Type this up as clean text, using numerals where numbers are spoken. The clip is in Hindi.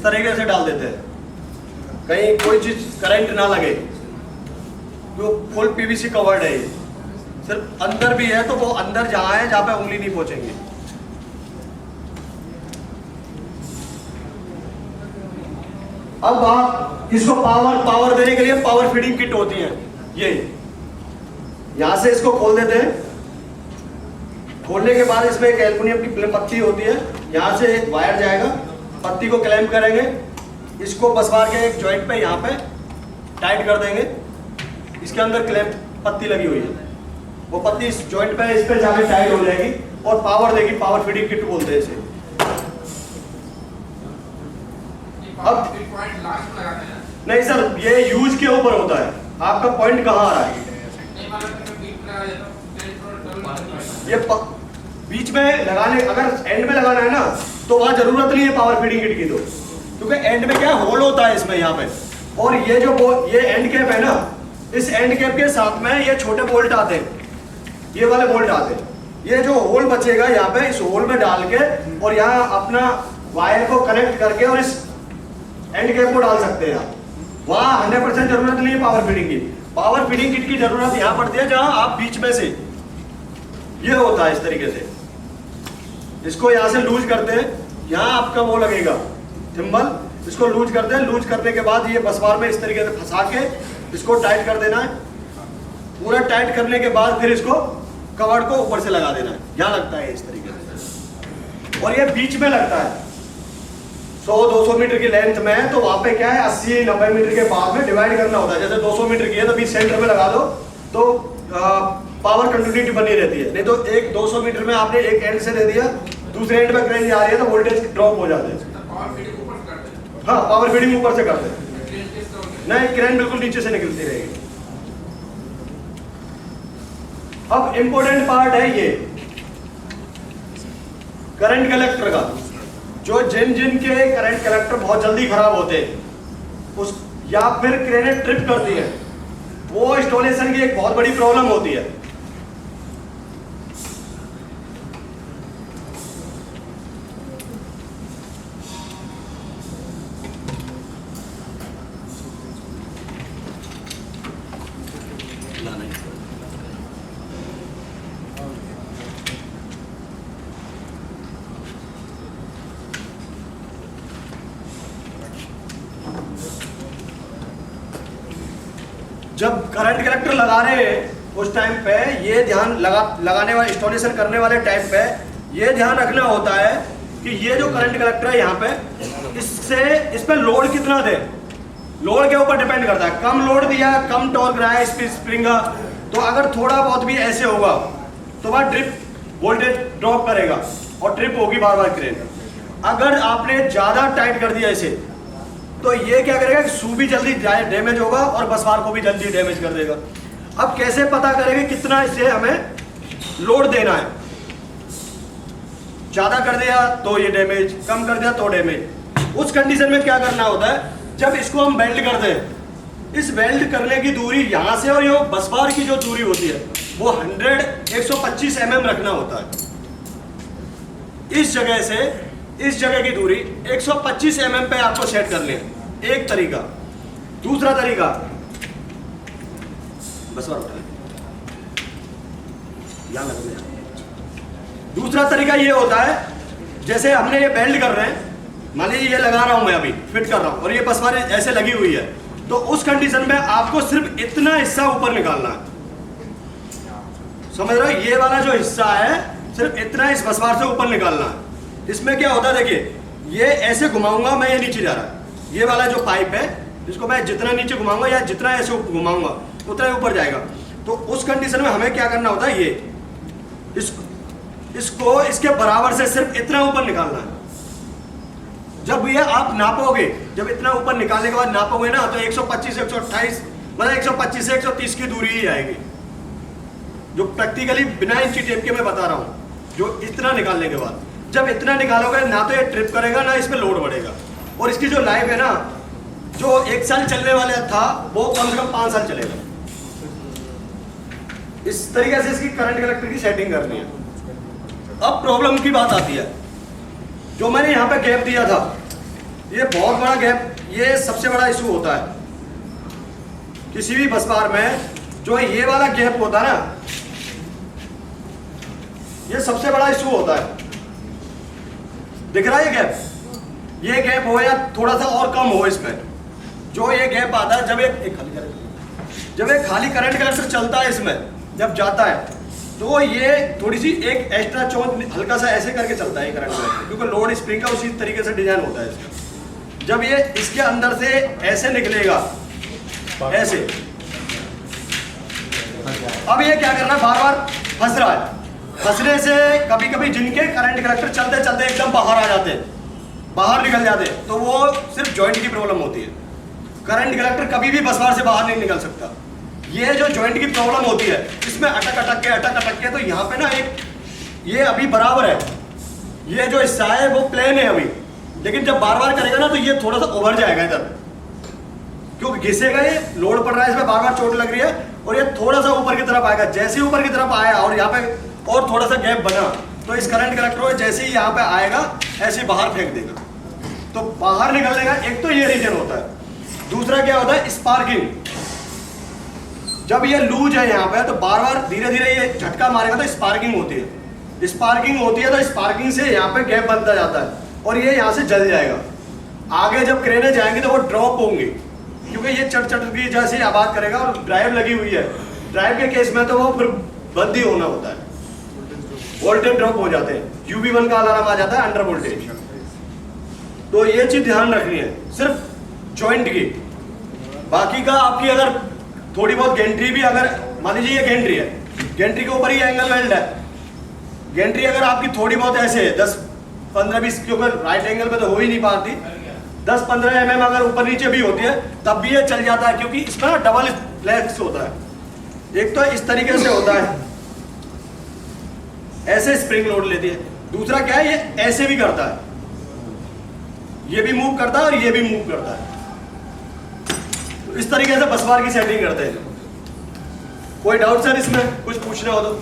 तरीके से डाल देते हैं, कहीं कोई चीज करंट ना लगे। जो फुल पीवीसी कवर्ड है, ये सिर्फ अंदर भी है तो वो अंदर जहां है जहां पे उंगली नहीं पहुंचेंगी। अब आप इसको पावर देने के लिए पावर फीडिंग किट होती है। ये यहां से इसको खोल देते हैं। खोलने के बाद इसमें एक एल्युमिनियम की पत्ती होती है, यहां से एक वायर जाएगा, पत्ती को क्लैंप करेंगे, इसको बस बार के एक जॉइंट पे यहाँ पे टाइट कर देंगे। इसके अंदर क्लैंप पत्ती लगी हुई है, वो पत्ती इस जॉइंट पे इस पे जाके टाइट हो जाएगी और पावर देगी। पावर फीडिंग किट बोलते हैं इसे। अब नहीं सर, ये यूज के ऊपर होता है, आपका पॉइंट कहाँ आ रहा है। ये बीच में लगाने, अगर एंड में लगाना है ना तो वहां जरूरत नहीं है पावर फीडिंग किट की, तो क्योंकि एंड में क्या होल होता है इसमें यहाँ पे। और ये जो ये एंड कैप है ना, इस एंड कैप के साथ में ये छोटे बोल्ट आते हैं, ये वाले बोल्ट आते हैं। ये जो होल बचेगा यहाँ पे, इस होल में डाल के और यहाँ अपना वायर को कनेक्ट करके और इस एंड कैप को डाल सकते हैं आप। वहाँ 100% जरूरत नहीं है पावर फीडिंग की। पावर फीडिंग किट की जरूरत यहाँ पड़ती है जहाँ आप बीच में से, ये होता है इस तरीके से। इसको यहाँ से लूज करते हैं, यहाँ आपका वो लगेगा थिम्बल, इसको लूज करते हैं। लूज करने के बाद ये बसबार में इस तरीके से फंसा के इसको टाइट कर देना है। पूरा टाइट करने के बाद फिर इसको कवर को ऊपर से लगा देना है। यहाँ लगता है इस तरीके से, और ये बीच में लगता है। 100-200 मीटर की लेंथ में है तो वहां पे क्या है, 80-90 मीटर के बाद में डिवाइड करना होता है। जैसे 200 मीटर की है तो बीच सेंटर में लगा दो तो पावर कंटिन्यूटी बनी रहती है। नहीं तो एक 200 मीटर में आपने एक एंड से दे दिया, दूसरे एंड में करेंट आ रही है तो वोल्टेज ड्रॉप हो जाते हैं। हाँ, पावर फीडिंग ऊपर से करते हैं, नहीं करेंट बिल्कुल नीचे से निकलती रहेगी। अब इंपॉर्टेंट पार्ट है ये करंट कलेक्टर का। जो जिन के करंट कलेक्टर बहुत जल्दी खराब होते हैं उस या फिर क्रेनें ट्रिप करती है, वो इंस्टॉलेशन की एक बहुत बड़ी प्रॉब्लम होती है। जब करंट कलेक्टर लगा रहे हैं उस टाइम पे ये ध्यान लगाने वाले, इंस्टॉलेशन करने वाले टाइम पे ये ध्यान रखना होता है कि ये जो करंट कलेक्टर है यहाँ पे, इस पे लोड कितना दे। लोड के ऊपर डिपेंड करता है। कम लोड दिया, कम टॉर्क रहा है स्प्रिंग का, तो अगर थोड़ा बहुत भी ऐसे होगा तो वह ट्रिप वोल्टेज ड्रॉप करेगा और ट्रिप होगी बार बार क्रेन। अगर आपने ज्यादा टाइट कर दिया इसे तो ये क्या करेगा, शू भी जल्दी डैमेज होगा और बसबार को भी जल्दी डैमेज कर देगा। अब कैसे पता करेंगे कितना इसे हमें लोड देना है। ज्यादा कर दिया तो ये डैमेज, कम कर दिया तो डैमेज। उस कंडीशन में क्या करना होता है, जब इसको हम वेल्ड करते हैं, इस वेल्ड करने की दूरी यहां से और ये बसबार की जो दूरी होती है वो 125 mm रखना होता है। इस जगह से इस जगह की दूरी 125 mm पे आपको सेट करनी है, एक तरीका। दूसरा तरीका, दूसरा तरीका ये होता है, जैसे हमने ये वेल्ड कर रहे हैं, मान लीजिए ये लगा रहा हूं मैं अभी, फिट कर रहा हूं और ये बसबार ऐसे लगी हुई है, तो उस कंडीशन में आपको सिर्फ इतना हिस्सा ऊपर निकालना है। समझ रहे हो, ये वाला जो हिस्सा है सिर्फ इतना इस बसबार से ऊपर निकालना है। इसमें क्या होता है, देखिए ये ऐसे घुमाऊंगा मैं, ये नीचे जा रहा है। ये वाला जो पाइप है इसको मैं जितना नीचे घुमाऊंगा या जितना ऐसे घुमाऊंगा उतना ही ऊपर जाएगा। तो उस कंडीशन में हमें क्या करना होता है, ये इसको इसके बराबर से सिर्फ इतना ऊपर निकालना है। जब ये आप नापोगे, जब इतना ऊपर निकालने के बाद नापोगे ना, तो 125 128 मतलब 125 से 130 की दूरी ही आएगी, जो प्रैक्टिकली बिना इंची टेप के मैं बता रहा हूं। जो इतना निकालने के बाद जब इतना निकालोगे ना तो ये ट्रिप करेगा ना इसमें लोड बढ़ेगा, और इसकी जो लाइफ है ना, जो 1 साल चलने वाला था वो कम से कम 5 साल चलेगा। इस तरीके से इसकी करंट कलेक्टर की सेटिंग करनी है। अब प्रॉब्लम की बात आती है, जो मैंने यहाँ पे गैप दिया था ये बहुत बड़ा गैप, ये सबसे बड़ा इशू होता है किसी भी बस बार में। जो ये वाला गैप होता है ना, ये सबसे बड़ा इशू होता है। दिख रहा है ये गैप? ये गैप हो या थोड़ा सा और कम हो इसमें, जो ये गैप आता है जब जब एक खाली करंट कलेक्टर चलता है इसमें, जब जाता है तो ये थोड़ी सी एक एक्स्ट्रा चौक हल्का सा ऐसे करके चलता है ये करंट कलेक्टर, क्योंकि लोड स्प्रिंग का उसी तरीके से डिजाइन होता है इसका। जब ये इसके अंदर से ऐसे निकलेगा, ऐसे, अब ये क्या कर रहा है, बार बार फंस रहा है। फंसने से कभी कभी जिनके करंट कलेक्टर चलते चलते एकदम बाहर आ जाते हैं, बाहर निकल जाते हैं, तो वो सिर्फ जॉइंट की प्रॉब्लम होती है। करंट कलेक्टर कभी भी बस बार से बाहर नहीं निकल सकता। ये जो जॉइंट की प्रॉब्लम होती है, इसमें अटक अटक के तो यहाँ पे ना एक, ये अभी बराबर है, ये जो हिस्सा है वो प्लेन है अभी, लेकिन जब बार बार करेगा ना तो ये थोड़ा सा उभर जाएगा इधर, क्योंकि घिसेगा, ये लोड पड़ रहा है, इसमें बार बार चोट लग रही है, और ये थोड़ा सा ऊपर की तरफ आएगा। जैसे ही ऊपर की तरफ आया और यहाँ पे और थोड़ा सा गैप बना, तो इस करंट कलेक्टर को जैसे ही यहाँ पे आएगा ऐसे बाहर फेंक देगा, तो बाहर निकलने का एक तो ये रीजन होता है। दूसरा क्या होता है, स्पार्किंग। जब ये लूज है यहाँ पे, तो बार बार धीरे धीरे ये झटका मारेगा तो स्पार्किंग होती है। स्पार्किंग होती है तो स्पार्किंग से यहाँ पे गैप बनता जाता है और ये यहाँ से जल जाएगा। आगे जब क्रेने जाएंगे तो वो ड्रॉप होंगे, क्योंकि ये चट की जैसे आवाज करेगा, और ड्राइव लगी हुई है। ड्राइव के केस में तो वो फिर बंद ही होना होता है, वोल्टेज ड्रॉप हो जाते हैं, UB1 का अलार्म आ जाता है, अंडर वोल्टेज। तो ये चीज ध्यान रखनी है सिर्फ जॉइंट की। बाकी का आपकी अगर थोड़ी बहुत गेंट्री भी, अगर मान लीजिए ये गेंट्री है, गेंट्री के ऊपर ही एंगल वेल्ड है, गेंट्री अगर आपकी थोड़ी बहुत ऐसे है 10-15-20 के ऊपर, राइट एंगल पे तो हो ही नहीं पाती, 10-15 mm अगर ऊपर नीचे भी होती है तब भी ये चल जाता है, क्योंकि इसमें ना डबल फ्लैक्स होता है। एक तो इस तरीके से होता है, ऐसे स्प्रिंग लोड लेती है। दूसरा क्या है, ये ऐसे भी करता है, ये भी मूव करता है और ये भी मूव करता है। तो इस तरीके से बस बार की सेटिंग करते हैं। कोई डाउट सर इसमें कुछ पूछना हो तो?